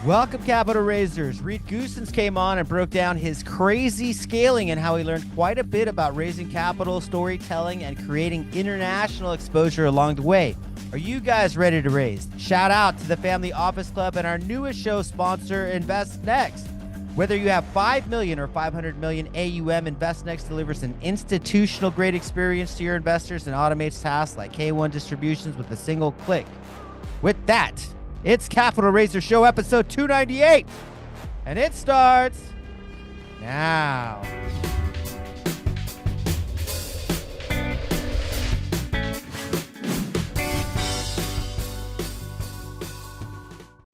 Welcome, capital raisers. Reed Goossens came on and broke down his crazy scaling and how he learned quite a bit about raising capital, storytelling, and creating international exposure along the way. Are you guys ready to raise? Shout out to the Family Office Club and our newest show sponsor, Invest Next. Whether you have 5 million or 500 million AUM, Invest Next delivers an institutional grade experience to your investors and automates tasks like K1 distributions with a single click. With that, it's Capital Raiser Show episode 298, and it starts now.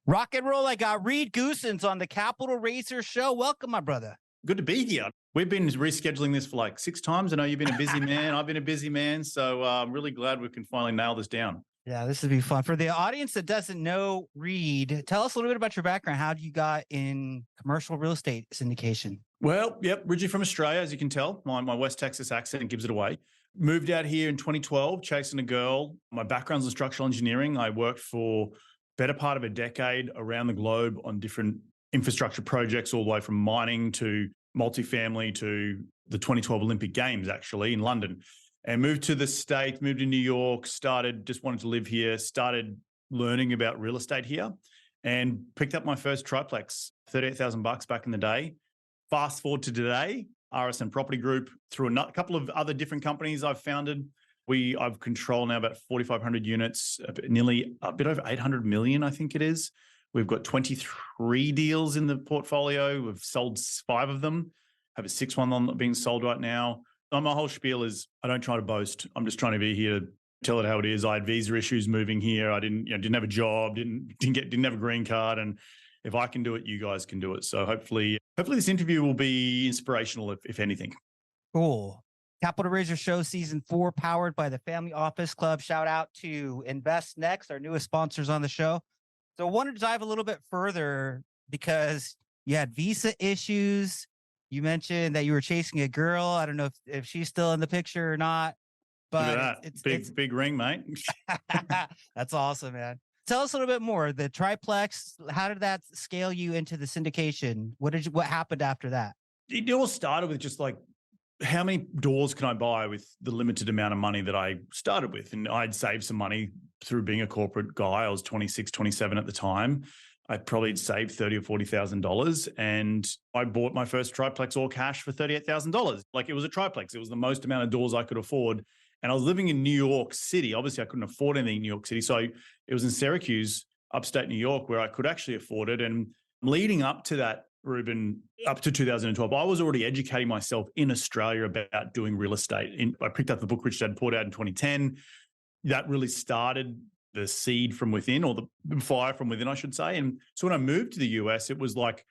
Rock and roll. I got Reed Goossens on the Capital Raiser Show. Welcome, my brother. Good to be here. We've been rescheduling this for like 6 times. I know you've been a busy man. I've been a busy man. So I'm really glad we can finally nail this down. Yeah, this would be fun. For the audience that doesn't know Reed, tell us a little bit about your background. How you got in commercial real estate syndication? Well, yep, originally from Australia, as you can tell. My West Texas accent gives it away. Moved out here in 2012, chasing a girl. My background's in structural engineering. I worked for better part of a decade around the globe on different infrastructure projects, all the way from mining to multifamily to the 2012 Olympic Games, actually, in London. And moved to the States, moved to New York, just wanted to live here, started learning about real estate here, and picked up my first Triplex, $38,000 back in the day. Fast forward to today, RSN Property Group, through a couple of other different companies I've founded. I've controlled now about 4,500 units, nearly a bit over 800 million, I think it is. We've got 23 deals in the portfolio. We've sold 5 of them, have a 6th one being sold right now. My whole spiel is I don't try to boast. I'm just trying to be here to tell it how it is. I had visa issues moving here. I didn't have a job, didn't have a green card. And if I can do it, you guys can do it. So hopefully this interview will be inspirational, if anything. Cool. Capital Raiser Show Season 4, powered by the Family Office Club. Shout out to Invest Next, our newest sponsors on the show. So I wanted to dive a little bit further because you had visa issues. You mentioned that you were chasing a girl. I don't know if she's still in the picture or not. But it's big ring, mate. That's awesome, man. Tell us a little bit more. The Triplex, how did that scale you into the syndication? What happened after that? It all started with just like, how many doors can I buy with the limited amount of money that I started with? And I'd saved some money through being a corporate guy. I was 26, 27 at the time. I probably had saved $30,000 or $40,000, and I bought my first Triplex all cash for $38,000. Like, it was a Triplex. It was the most amount of doors I could afford. And I was living in New York City. Obviously, I couldn't afford anything in New York City. So it was in Syracuse, upstate New York, where I could actually afford it. And leading up to that, Ruben, up to 2012, I was already educating myself in Australia about doing real estate. I picked up the book Rich Dad Poor Dad in 2010. That really started the seed from within, or the fire from within, I should say. And so when I moved to the US, it was like,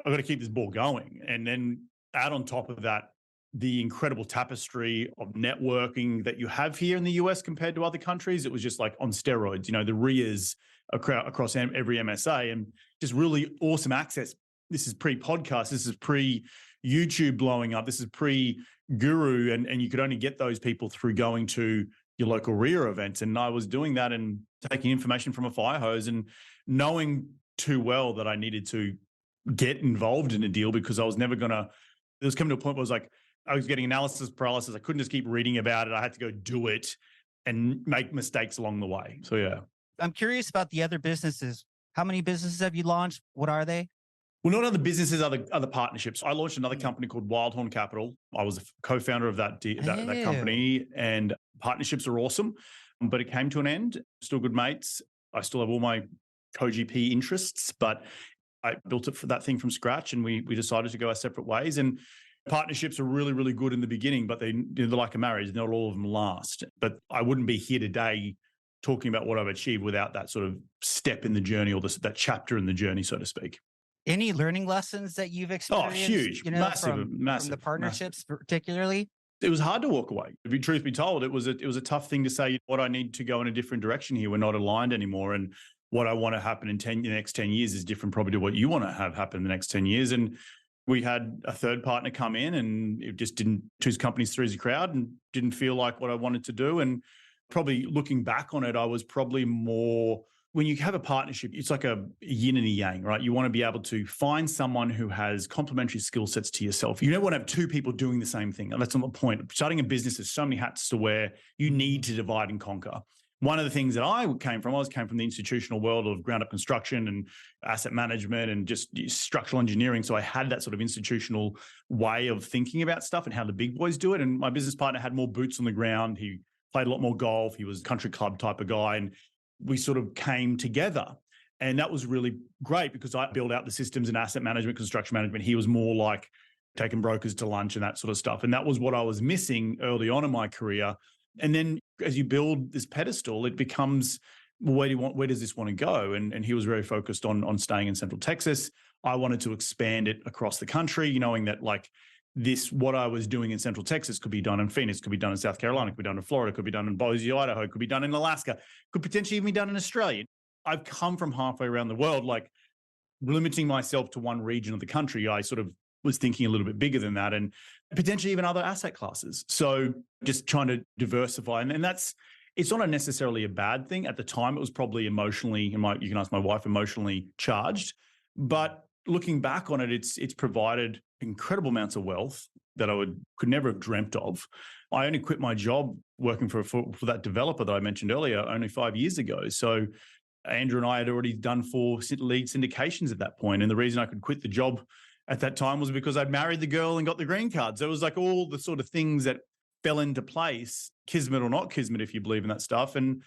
I've got to keep this ball going. And then add on top of that, the incredible tapestry of networking that you have here in the US compared to other countries. It was just like on steroids, the RIAs across every MSA, and just really awesome access. This is pre-podcast. This is pre-YouTube blowing up. This is pre-Guru. And you could only get those people through going to your local RIA events. And I was doing that and taking information from a fire hose and knowing too well that I needed to get involved in a deal, because I was never going to, it was coming to a point where I was like, I was getting analysis paralysis. I couldn't just keep reading about it. I had to go do it and make mistakes along the way. So, yeah. I'm curious about the other businesses. How many businesses have you launched? What are they? Well, not other businesses, other partnerships. I launched another company called WildHorn Capital. I was a co-founder of that company, and partnerships are awesome, but it came to an end. Still good mates. I still have all my co-GP interests, but I built it for that thing from scratch, and we decided to go our separate ways. And partnerships are really, really good in the beginning, but they're like a marriage. Not all of them last. But I wouldn't be here today talking about what I've achieved without that sort of step in the journey, or that chapter in the journey, so to speak. Any learning lessons that you've experienced? Oh, huge, massive. From the partnerships, particularly? It was hard to walk away. Truth be told, it was a tough thing to say, what I need to go in a different direction here. We're not aligned anymore. And what I want to happen in the next 10 years is different probably to what you want to have happen in the next 10 years. And we had a third partner come in, and it just didn't choose companies through as a crowd and didn't feel like what I wanted to do. And probably looking back on it, I was probably more when you have a partnership, it's like a yin and a yang, right? You want to be able to find someone who has complementary skill sets to yourself. You don't want to have two people doing the same thing. And that's not the point. Starting a business, there's so many hats to wear. You need to divide and conquer. One of the things that I came from the institutional world of ground up construction and asset management and just structural engineering. So I had that sort of institutional way of thinking about stuff and how the big boys do it. And my business partner had more boots on the ground. He played a lot more golf. He was a country club type of guy. And we sort of came together. And that was really great because I built out the systems in asset management, construction management. He was more like taking brokers to lunch and that sort of stuff. And that was what I was missing early on in my career. And then as you build this pedestal, it becomes, well, where does this want to go? And he was very focused on staying in Central Texas. I wanted to expand it across the country, knowing that like what I was doing in Central Texas could be done in Phoenix, could be done in South Carolina, could be done in Florida, could be done in Boise, Idaho, could be done in Alaska, could potentially even be done in Australia. I've come from halfway around the world, like limiting myself to one region of the country. I sort of was thinking a little bit bigger than that and potentially even other asset classes. So just trying to diversify. And it's not necessarily a bad thing. At the time, it was probably emotionally, you can ask my wife, emotionally charged. But looking back on it, it's provided incredible amounts of wealth that I could never have dreamt of. I only quit my job working for that developer that I mentioned earlier only 5 years ago. So Andrew and I had already done 4 lead syndications at that point. And the reason I could quit the job at that time was because I'd married the girl and got the green card. So it was like all the sort of things that fell into place, kismet or not kismet, if you believe in that stuff. And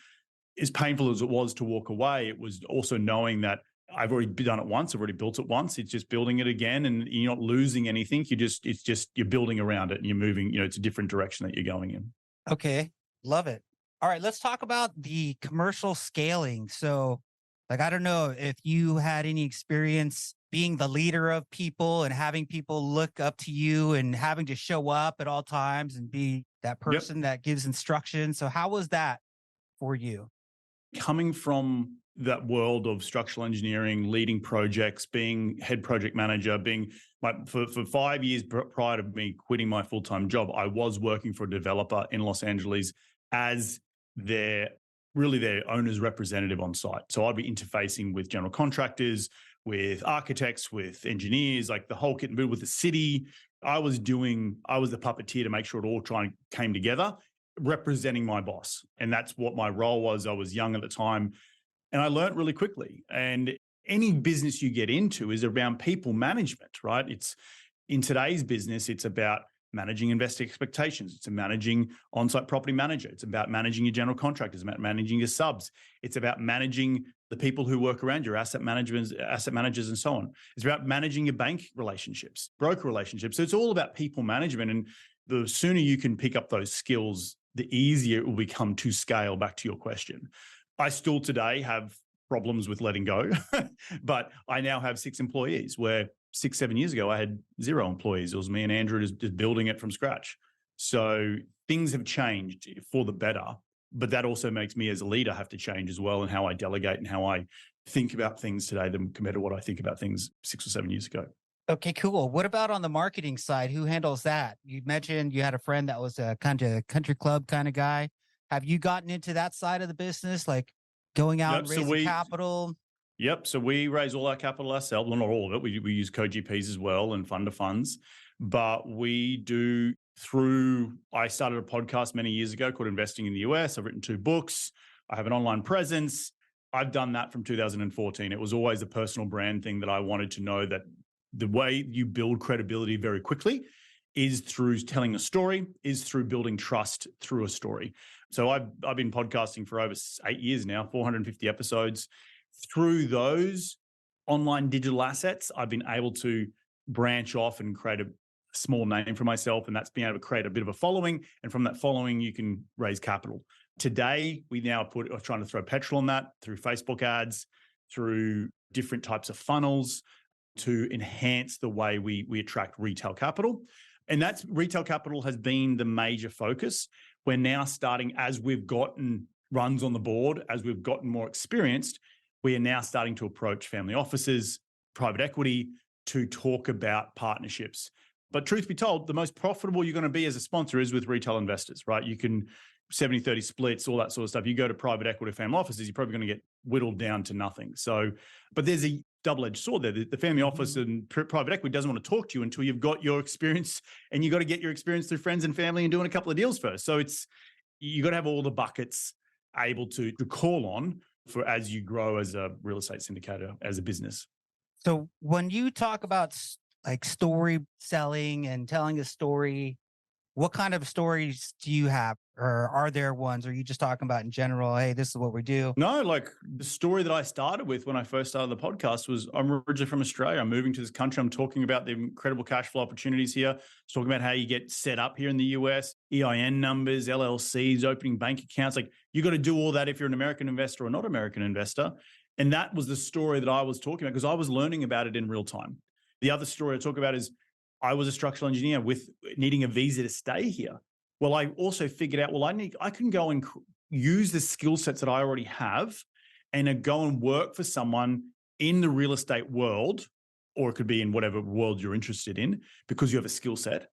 as painful as it was to walk away, it was also knowing that I've already done it once. I've already built it once. It's just building it again, and you're not losing anything. You're building around it, and you're moving. It's a different direction that you're going in. Okay, love it. All right, let's talk about the commercial scaling. So, like, I don't know if you had any experience being the leader of people and having people look up to you and having to show up at all times and be that person that gives instructions. So, how was that for you? Coming from that world of structural engineering, leading projects, being head project manager, for 5 years prior to me quitting my full-time job, I was working for a developer in Los Angeles as their owner's representative on site. So I'd be interfacing with general contractors, with architects, with engineers, like the whole kit and boot with the city. I was the puppeteer to make sure it all came together, representing my boss. And that's what my role was. I was young at the time. And I learned really quickly. And any business you get into is around people management, right? In today's business, it's about managing investor expectations. It's managing on-site property manager. It's about managing your general contractors, about managing your subs. It's about managing the people who work around your asset managers, and so on. It's about managing your bank relationships, broker relationships. So it's all about people management. And the sooner you can pick up those skills, the easier it will become to scale, back to your question. I still today have problems with letting go, but I now have 6 employees where 6-7 years ago, I had 0 employees. It was me and Andrew just building it from scratch. So things have changed for the better, but that also makes me as a leader have to change as well, and how I delegate and how I think about things today compared to what I think about things 6 or 7 years ago. Okay, cool. What about on the marketing side? Who handles that? You mentioned you had a friend that was a kind of country club kind of guy. Have you gotten into that side of the business, like going out and raising capital? Yep. So we raise all our capital ourselves. Well, not all of it. We use co-GPs as well and fund of funds. But we do I started a podcast many years ago called Investing in the US. I've written 2 books. I have an online presence. I've done that from 2014. It was always a personal brand thing that I wanted to know that the way you build credibility very quickly is through telling a story, is through building trust through a story. So I've been podcasting for over 8 years now, 450 episodes. Through those online digital assets, I've been able to branch off and create a small name for myself, and that's being able to create a bit of a following. And from that following, you can raise capital. Today, we now are trying to throw petrol on that through Facebook ads, through different types of funnels to enhance the way we attract retail capital. And that's retail capital has been the major focus. We're now starting, as we've gotten runs on the board, as we've gotten more experienced, we are now starting to approach family offices, private equity to talk about partnerships. But truth be told, the most profitable you're going to be as a sponsor is with retail investors, right? You can 70-30 splits, all that sort of stuff. You go to private equity family offices, you're probably going to get whittled down to nothing. So, but there's a double-edged sword there. The family office and private equity doesn't want to talk to you until you've got your experience, and you got to get your experience through friends and family and doing a couple of deals first. So you got to have all the buckets able to call on for as you grow as a real estate syndicator, as a business. So when you talk about like story selling and telling a story, what kind of stories do you have, or are there ones? Or are you just talking about in general? Hey, this is what we do. No, like the story that I started with when I first started the podcast was I'm originally from Australia. I'm moving to this country. I'm talking about the incredible cash flow opportunities here. Talking about how you get set up here in the US, EIN numbers, LLCs, opening bank accounts. Like you got to do all that if you're an American investor or not American investor. And that was the story that I was talking about because I was learning about it in real time. The other story I talk about is I was a structural engineer with needing a visa to stay here. Well, I also figured out, well, I can go and use the skill sets that I already have and go and work for someone in the real estate world, or it could be in whatever world you're interested in, because you have a skill set.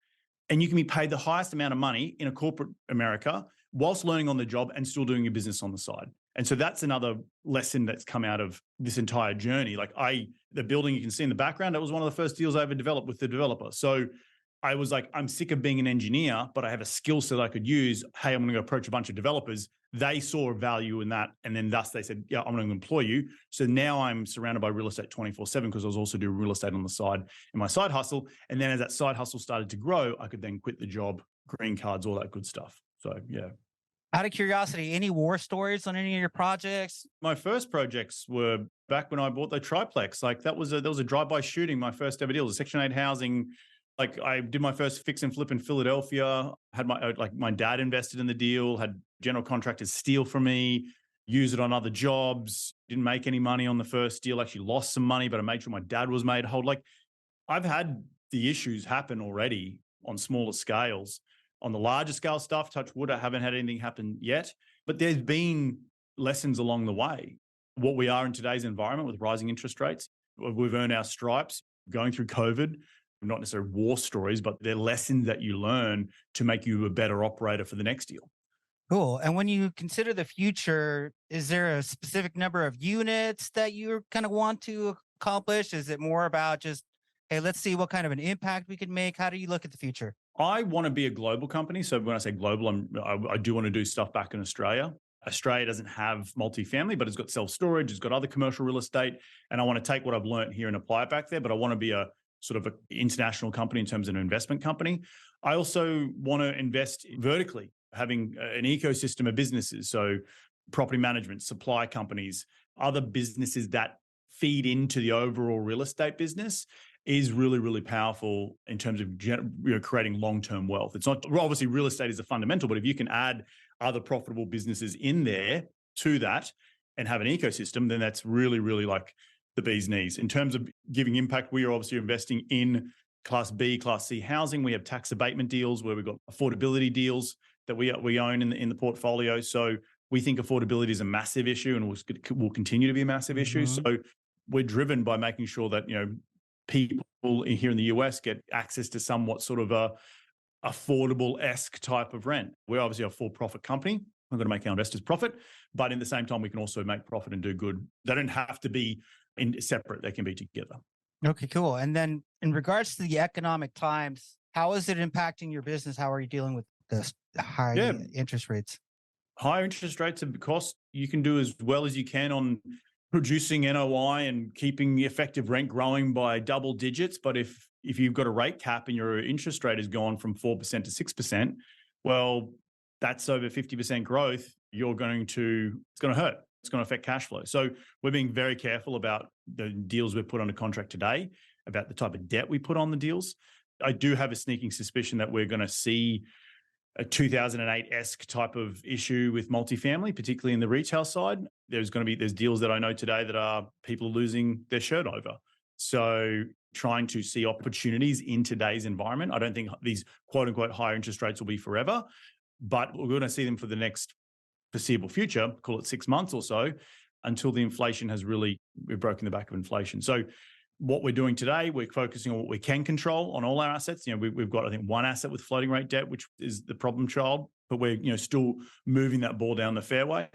And you can be paid the highest amount of money in a corporate America whilst learning on the job and still doing your business on the side. And so that's another lesson that's come out of this entire journey. Like the building you can see in the background, that was one of the first deals I ever developed with the developer. So I was like, I'm sick of being an engineer, but I have a skill set I could use. Hey, I'm going to go approach a bunch of developers. They saw value in that. And then thus they said, yeah, I'm going to employ you. So now I'm surrounded by real estate 24/7 because I was also doing real estate on the side in my side hustle. And then as that side hustle started to grow, I could then quit the job, green cards, all that good stuff. So yeah. Out of curiosity, any war stories on any of your projects? My first projects were back when I bought the Triplex. Like there was a drive-by shooting, my first ever deal. It was Section 8 housing. Like I did my first fix and flip in Philadelphia. Had my dad invested in the deal, had general contractors steal from me, use it on other jobs. Didn't make any money on the first deal. Actually lost some money, but I made sure my dad was made whole. Like I've had the issues happen already on smaller scales. On the larger scale stuff, touch wood, I haven't had anything happen yet, but there's been lessons along the way. What we are in today's environment with rising interest rates, we've earned our stripes going through COVID, not necessarily war stories, but they're lessons that you learn to make you a better operator for the next deal. Cool. And when you consider the future, is there a specific number of units that you kind of want to accomplish? Is it more about just, hey, let's see what kind of an impact we can make? How do you look at the future? I want to be a global company. So when I say global, I do want to do stuff back in Australia. Australia doesn't have multifamily, but it's got self-storage, it's got other commercial real estate. And I want to take what I've learned here and apply it back there. But I want to be a sort of an international company in terms of an investment company. I also want to invest vertically, having an ecosystem of businesses. So property management, supply companies, other businesses that feed into the overall real estate business is really, really powerful in terms of creating long-term wealth. It's not, obviously real estate is a fundamental, but if you can add other profitable businesses in there to that and have an ecosystem, then that's really, really like the bee's knees. In terms of giving impact, we are obviously investing in Class B, Class C housing. We have tax abatement deals where we've got affordability deals that we own in the portfolio. So we think affordability is a massive issue and will continue to be a massive issue. So we're driven by making sure that, people here in the US get access to somewhat sort of a affordable-esque type of rent. We're obviously a for-profit company. We're going to make our investors profit, but in the same time, we can also make profit and do good. They don't have to be separate. They can be together. Okay, cool. And then in regards to the economic times, how is it impacting your business? How are you dealing with the high interest rates? Higher interest rates are because you can do as well as you can on producing NOI and keeping the effective rent growing by double digits. But if you've got a rate cap and your interest rate has gone from 4% to 6%, well, that's over 50% growth. It's going to hurt. It's going to affect cash flow. So we're being very careful about the deals we've put under contract today, about the type of debt we put on the deals. I do have a sneaking suspicion that we're going to see a 2008-esque type of issue with multifamily, particularly in the retail side. There's deals that I know today that are people losing their shirt over. So trying to see opportunities in today's environment. I don't think these quote unquote higher interest rates will be forever, but we're going to see them for the next foreseeable future, call it 6 months or so, until the inflation has really, we've broken the back of inflation. So what we're doing today, we're focusing on what we can control on all our assets. We've got, I think, one asset with floating rate debt, which is the problem child, but we're, still moving that ball down the fairway.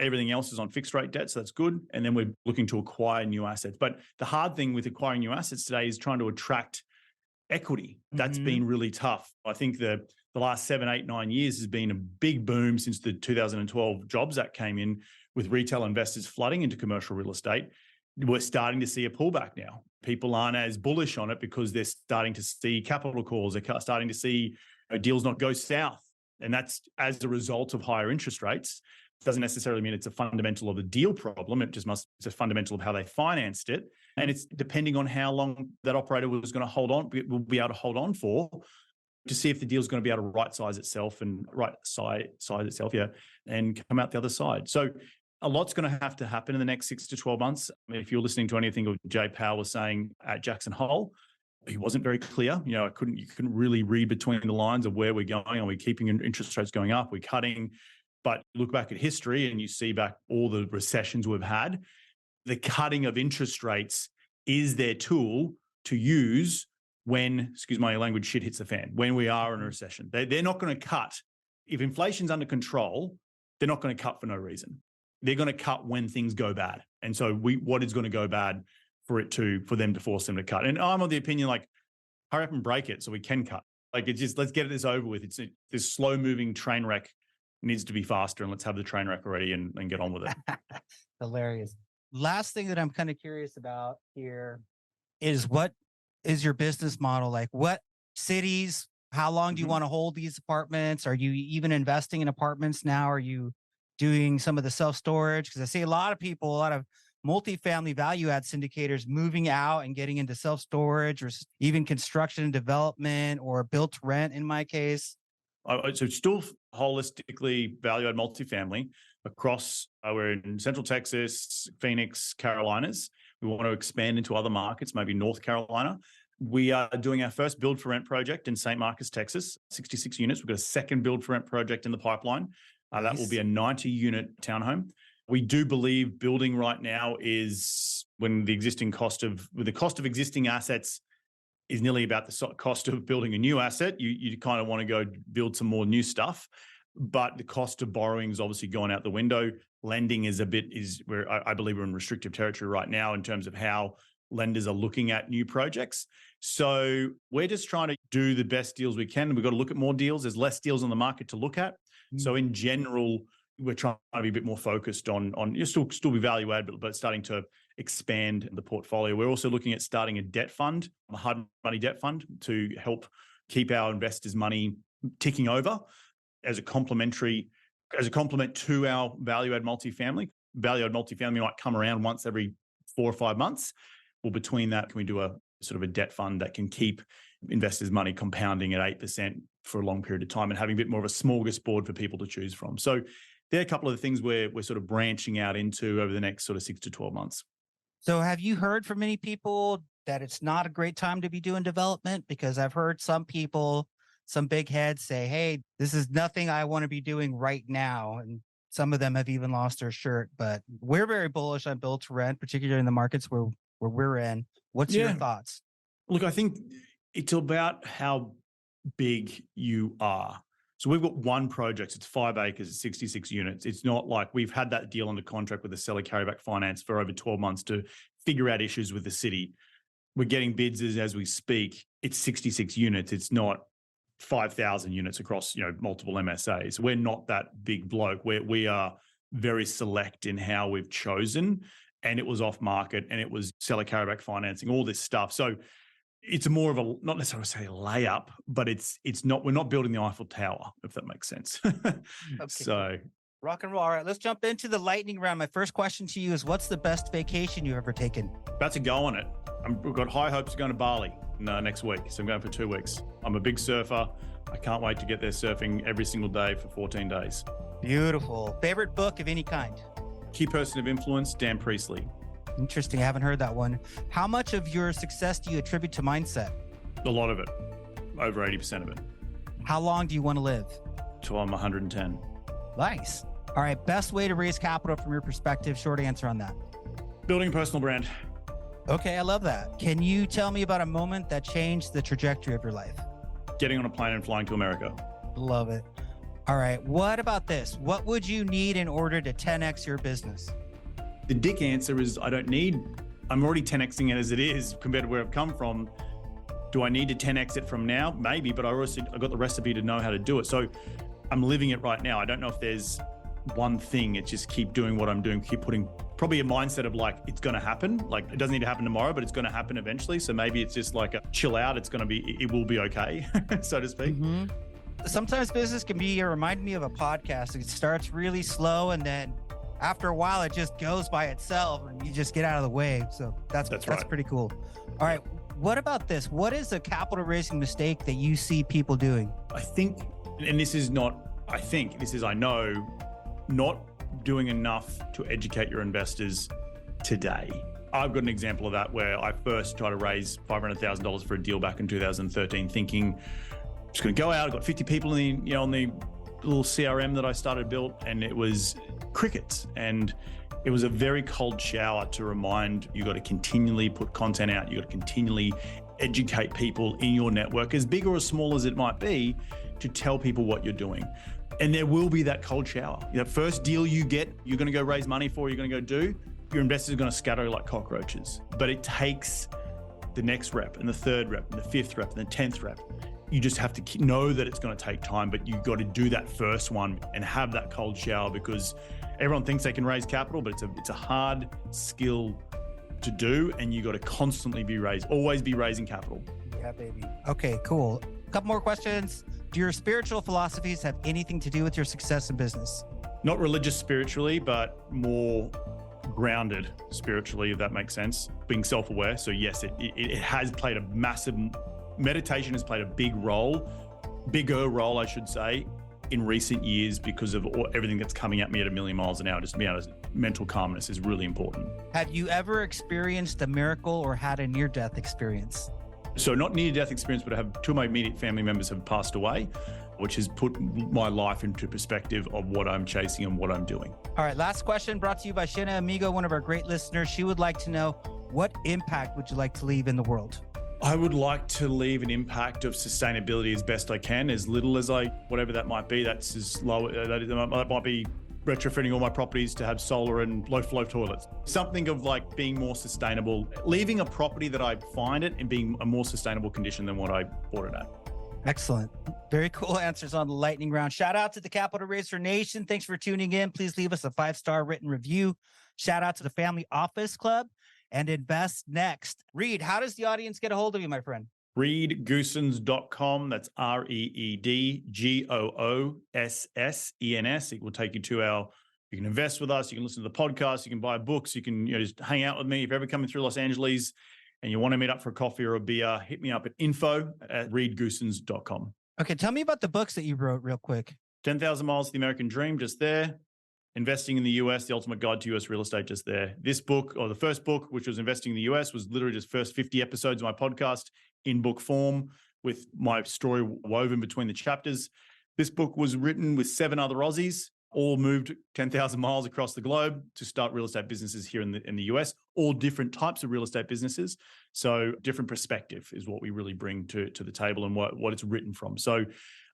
Everything else is on fixed rate debt, so that's good. And then we're looking to acquire new assets. But the hard thing with acquiring new assets today is trying to attract equity. That's been really tough. I think the last 7, 8, 9 years has been a big boom since the 2012 Jobs Act came in, with retail investors flooding into commercial real estate. We're starting to see a pullback now. People aren't as bullish on it because they're starting to see capital calls. They're starting to see deals not go south. And that's as a result of higher interest rates. Doesn't necessarily mean it's a fundamental of the deal problem. It's a fundamental of how they financed it. And it's depending on how long that operator was going to hold on, will be able to hold on for, to see if the deal's going to be able to right size itself and and come out the other side. So a lot's going to happen in the next 6 to 12 months. I mean, if you're listening to anything of Jay Powell was saying at Jackson Hole, he wasn't very clear. You couldn't really read between the lines of where we're going. Are we keeping interest rates going up? We're cutting. But look back at history and you see back all the recessions we've had, the cutting of interest rates is their tool to use when, excuse my language, shit hits the fan, when we are in a recession. They're not going to cut. If inflation's under control, they're not going to cut for no reason. They're going to cut when things go bad. And so what is going to go bad for them to force them to cut? And I'm of the opinion, hurry up and break it so we can cut. It's just, let's get this over with. It's this slow moving train wreck needs to be faster, and let's have the train wreck already and get on with it. Hilarious. Last thing that I'm kind of curious about here is, what is your business model? Like, what cities, how long do you want to hold these apartments? Are you even investing in apartments now? Are you doing some of the self-storage? Because I see a lot of multifamily value add syndicators moving out and getting into self-storage, or even construction and development, or built to rent in my case. So still holistically value add multifamily across, we're in Central Texas, Phoenix, Carolinas. We want to expand into other markets, maybe North Carolina. We are doing our first build for rent project in St. Marcus, Texas, 66 units. We've got a second build for rent project in the pipeline. Nice. That will be a 90-unit townhome. We do believe building right now is, when the cost of existing assets is nearly about the cost of building a new asset. You kind of want to go build some more new stuff, but the cost of borrowing is obviously going out the window. Lending is where I believe we're in restrictive territory right now in terms of how lenders are looking at new projects. So we're just trying to do the best deals we can. We've got to look at more deals. There's less deals on the market to look at. So in general, we're trying to be a bit more focused on still be value add, but starting to expand the portfolio. We're also looking at starting a debt fund, a hard money debt fund, to help keep our investors' money ticking over as a complement to our value add multifamily. Value add multifamily might come around once every 4 or 5 months. Well, between that, can we do a sort of a debt fund that can keep investors' money compounding at 8% for a long period of time and having a bit more of a smorgasbord for people to choose from? So there are a couple of the things we're sort of branching out into over the next sort of 6 to 12 months. So have you heard from many people that it's not a great time to be doing development? Because I've heard some people, some big heads say, hey, this is nothing I want to be doing right now. And some of them have even lost their shirt. But we're very bullish on build to rent, particularly in the markets where we're in. What's your thoughts? Look, I think it's about how big you are. So we've got one project. It's 5 acres, it's 66 units. It's not like we've had that deal under contract with the seller carryback finance for over 12 months to figure out issues with the city. We're getting bids as we speak. It's 66 units. It's not 5,000 units across multiple MSAs. We're not that big bloke. We are very select in how we've chosen, and it was off market, and it was seller carryback financing, all this stuff. So it's more of a, not necessarily say a layup, but it's not, we're not building the Eiffel Tower, if that makes sense. Okay. So rock and roll. All right, let's jump into the lightning round. My first question to you is, what's the best vacation you've ever taken? About to go on it. We've got high hopes of going to Bali next week. So I'm going for 2 weeks. I'm a big surfer. I can't wait to get there surfing every single day for 14 days. Beautiful. Favorite book of any kind? Key Person of Influence, Dan Priestley. Interesting. I haven't heard that one. How much of your success do you attribute to mindset? A lot of it. Over 80% of it. How long do you want to live? Till I'm 110. Nice. All right. Best way to raise capital from your perspective. Short answer on that. Building a personal brand. Okay, I love that. Can you tell me about a moment that changed the trajectory of your life? Getting on a plane and flying to America. Love it. All right. What about this? What would you need in order to 10x your business? The dick answer is I don't need, I'm already 10xing it as it is compared to where I've come from. Do I need to 10x it from now? Maybe, but I got the recipe to know how to do it. So I'm living it right now. I don't know if there's one thing. It's just keep doing what I'm doing, keep putting probably a mindset of like, it's going to happen. Like it doesn't need to happen tomorrow, but it's going to happen eventually. So maybe it's just like a chill out. It will be okay, so to speak. Mm-hmm. Sometimes business can remind me of a podcast. It starts really slow and then after a while it just goes by itself and you just get out of the way. So that's right. Pretty cool. All right. What about this? What is a capital raising mistake that you see people doing? I think, and this is not, I know, not doing enough to educate your investors today. I've got an example of that where I first tried to raise $500,000 for a deal back in 2013, thinking, I'm just going to go out. I've got 50 people in the, on the little CRM that I built, and it was crickets. And it was a very cold shower to remind you got to continually put content out. You got to continually educate people in your network, as big or as small as it might be, to tell people what you're doing. And there will be that cold shower. That first deal you get, you're going to go raise money for, you're going to go do, your investors are going to scatter like cockroaches. But it takes the next rep and the third rep and the fifth rep and the 10th rep. You just have to know that it's going to take time, but you've got to do that first one and have that cold shower, because everyone thinks they can raise capital, but it's a hard skill to do, and you got to constantly always be raising capital. Yeah, baby. Okay, cool. A couple more questions. Do your spiritual philosophies have anything to do with your success in business? Not religious spiritually, but more grounded spiritually, if that makes sense. Being self-aware. So yes, it has played meditation has played a bigger role, I should say, in recent years, because of everything that's coming at me at 1,000,000 miles an hour. Just mental calmness is really important. Have you ever experienced a miracle or had a near-death experience? So not near-death experience, but I have two of my immediate family members have passed away, which has put my life into perspective of what I'm chasing and what I'm doing. All right, last question brought to you by Shena Amigo, one of our great listeners. She would like to know, what impact would you like to leave in the world? I would like to leave an impact of sustainability as best I can, as little as whatever that might be. That's as low, that might be retrofitting all my properties to have solar and low flow toilets. Something of like being more sustainable, leaving a property that I find it in being a more sustainable condition than what I bought it at. Excellent. Very cool answers on the lightning round. Shout out to the Capital Raiser Nation. Thanks for tuning in. Please leave us a 5-star written review. Shout out to the Family Office Club and Invest Next. Reed, how does the audience get a hold of you, my friend? ReedGoossens.com. That's ReedGoossens. It will take you to you can invest with us. You can listen to the podcast. You can buy books. You can just hang out with me. If you're ever coming through Los Angeles and you want to meet up for a coffee or a beer, hit me up at info@ReedGoossens.com. Okay, tell me about the books that you wrote real quick. 10,000 Miles to the American Dream, just there. Investing in the US, The Ultimate Guide to US Real Estate, just there. This book, or the first book, which was Investing in the US, was literally just first 50 episodes of my podcast in book form with my story woven between the chapters. This book was written with 7 other Aussies, all moved 10,000 miles across the globe to start real estate businesses here in the US, all different types of real estate businesses. So different perspective is what we really bring to the table and what it's written from. So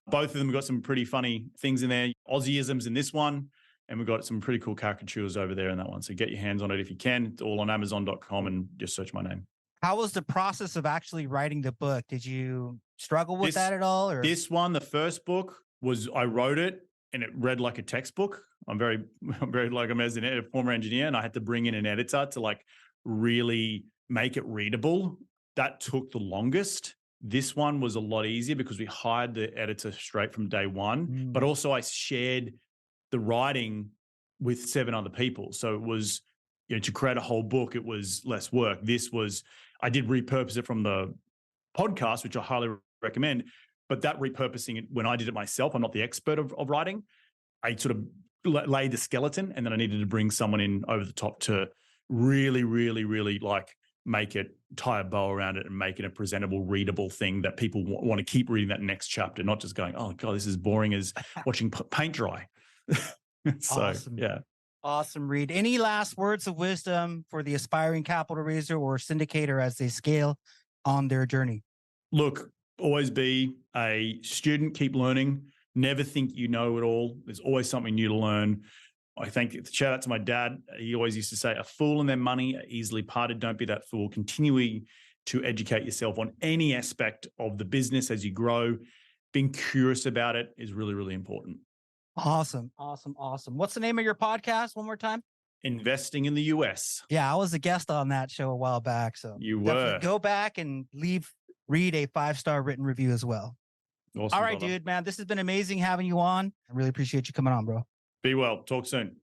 both of them have got some pretty funny things in there. Aussieisms in this one, and we've got some pretty cool caricatures over there in that one. So get your hands on it if you can. It's all on Amazon.com and just search my name. How was the process of actually writing the book? Did you struggle with that at all? Or? This one, the first book, I wrote it and it read like a textbook. I'm as a former engineer, and I had to bring in an editor to like really make it readable. That took the longest. This one was a lot easier because we hired the editor straight from day one, but also I shared the writing with 7 other people. So it was, to create a whole book, it was less work. I did repurpose it from the podcast, which I highly recommend, but that repurposing it, when I did it myself, I'm not the expert of writing. I sort of laid the skeleton, and then I needed to bring someone in over the top to really, really, really like make it, tie a bow around it and make it a presentable, readable thing that people want to keep reading that next chapter, not just going, oh God, this is boring as watching paint dry. So, awesome. yeah. Awesome, Reed. Any last words of wisdom for the aspiring capital raiser or syndicator as they scale on their journey? Look, always be a student, keep learning. Never think you know it all. There's always something new to learn. I think, shout out to my dad. He always used to say, a fool and their money are easily parted. Don't be that fool. Continuing to educate yourself on any aspect of the business as you grow. Being curious about it is really, really important. Awesome. What's the name of your podcast one more time? Investing in the US. Yeah, I was a guest on that show a while back. So You definitely were. go back and read a 5-star written review as well. Awesome, all right, brother. dude, man. This has been amazing having you on. I really appreciate you coming on, bro. Be well. Talk soon.